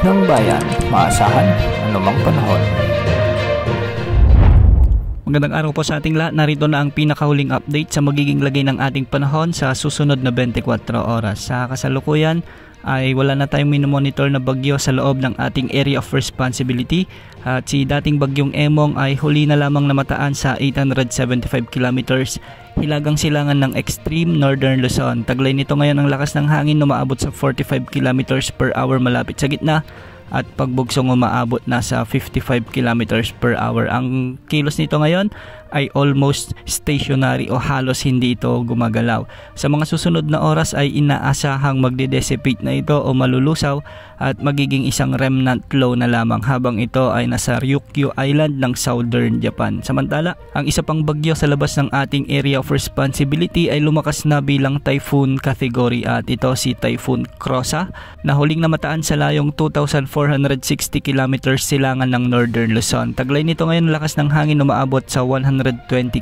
ng bayan, maasahan anumang panahon. Magandang araw po sa ating lahat. Narito na ang pinakahuling update sa magiging lagay ng ating panahon sa susunod na 24 oras. Sa kasalukuyan ay wala na tayong minomonitor na bagyo sa loob ng ating area of responsibility. At si dating bagyong Emong ay huli na lamang namataan sa 875 kilometers hilagang silangan ng extreme northern Luzon. Taglay nito ngayon ang lakas ng hangin na umaabot sa 45 kilometers per hour malapit sa gitna at pagbugsong umaabot na sa 55 kilometers per hour. Ang kilos nito ngayon ay almost stationary o halos hindi ito gumagalaw. Sa mga susunod na oras ay inaasahang magde-dissipate na ito o malulusaw at magiging isang remnant low na lamang habang ito ay nasa Ryukyu Island ng Southern Japan. Samantala, ang isa pang bagyo sa labas ng ating area of responsibility ay lumakas na bilang typhoon category at ito si Typhoon Krosa na huling namataan sa layong 2,460 kilometers silangan ng Northern Luzon. Taglay nito ngayon lakas ng hangin umaabot sa 120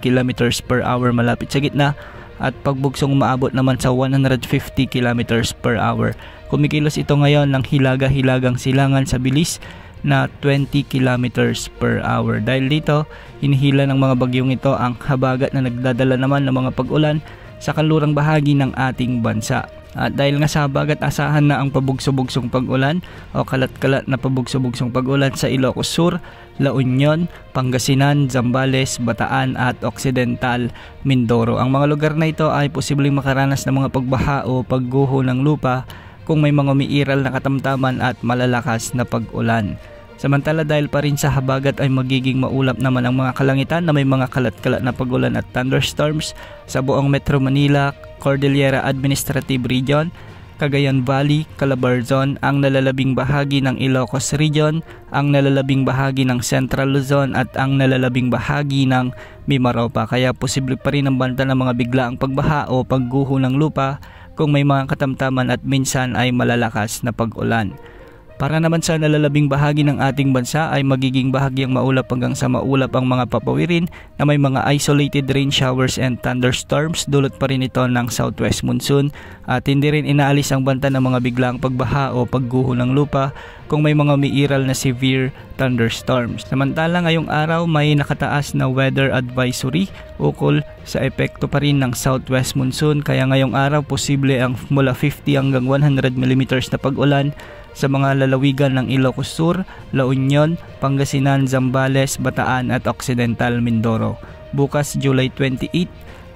kilometers per hour malapit sa gitna at pagbugsong umaabot naman sa 150 kilometers per hour. Kumikilos ito ngayon ng hilaga-hilagang silangan sa bilis na 20 kilometers per hour. Dahil dito, hinihila ng mga bagyong ito ang habagat na nagdadala naman ng mga pag-ulan sa kanlurang bahagi ng ating bansa. At dahil nga sa habagat, asahan na ang pabugso-bugsong pag-ulan o kalat-kalat na pabugso-bugsong pag-ulan sa Ilocos Sur, La Union, Pangasinan, Zambales, Bataan at Occidental Mindoro. Ang mga lugar na ito ay posibleng makaranas ng mga pagbaha o pagguho ng lupa kung may mga umiiral na katamtaman at malalakas na pag-ulan. Samantala dahil pa rin sa habagat ay magiging maulap naman ang mga kalangitan na may mga kalat-kalat na pag-ulan at thunderstorms sa buong Metro Manila, Cordillera Administrative Region, Cagayan Valley, Calabarzon, ang nalalabing bahagi ng Ilocos Region, ang nalalabing bahagi ng Central Luzon at ang nalalabing bahagi ng Mimaropa. Kaya posible pa rin ang banta ng mga biglaang pagbaha o pagguho ng lupa kung may mga katamtaman at minsan ay malalakas na pag-ulan. Para naman sa nalalabing bahagi ng ating bansa ay magiging bahagyang maulap hanggang sa maulap ang mga papawirin na may mga isolated rain showers and thunderstorms. Dulot pa rin ito ng southwest monsoon at hindi rin inaalis ang banta ng mga biglaang pagbaha o pagguho ng lupa kung may mga umiiral na severe thunderstorms. Samantala ngayong araw may nakataas na weather advisory ukol sa epekto pa rin ng southwest monsoon kaya ngayong araw posible ang mula 50 hanggang 100 mm na pag-ulan sa mga lalawigan ng Ilocos Sur, La Union, Pangasinan, Zambales, Bataan at Occidental Mindoro. Bukas July 28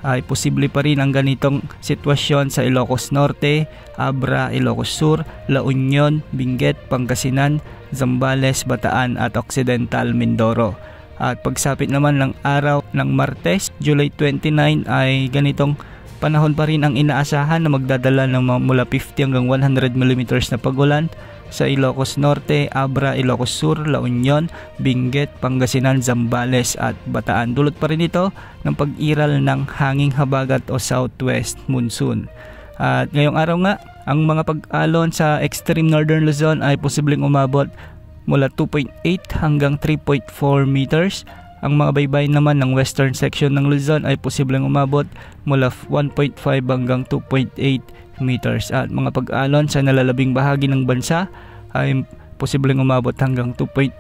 ay posible pa rin ang ganitong sitwasyon sa Ilocos Norte, Abra, Ilocos Sur, La Union, Benguet, Pangasinan, Zambales, Bataan at Occidental Mindoro. At pagsapit naman ng araw ng Martes, July 29 ay ganitong panahon pa rin ang inaasahan na magdadala ng mula 50 hanggang 100 mm na pag-ulan sa Ilocos Norte, Abra, Ilocos Sur, La Union, Benguet, Pangasinan, Zambales at Bataan. Dulot pa rin ito ng pag-iral ng hanging habagat o southwest monsoon. At ngayong araw nga, ang mga pag-alon sa extreme northern Luzon ay posibleng umabot mula 2.8 hanggang 3.4 meters. Ang mga baybay naman ng western section ng Luzon ay posibleng umabot mula 1.5 hanggang 2.8 meters. At mga pag-alon sa nalalabing bahagi ng bansa ay posibleng umabot hanggang 2.1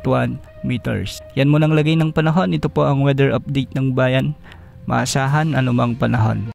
meters. Yan muna ang lagay ng panahon. Ito po ang weather update ng bayan. Maasahan anumang panahon.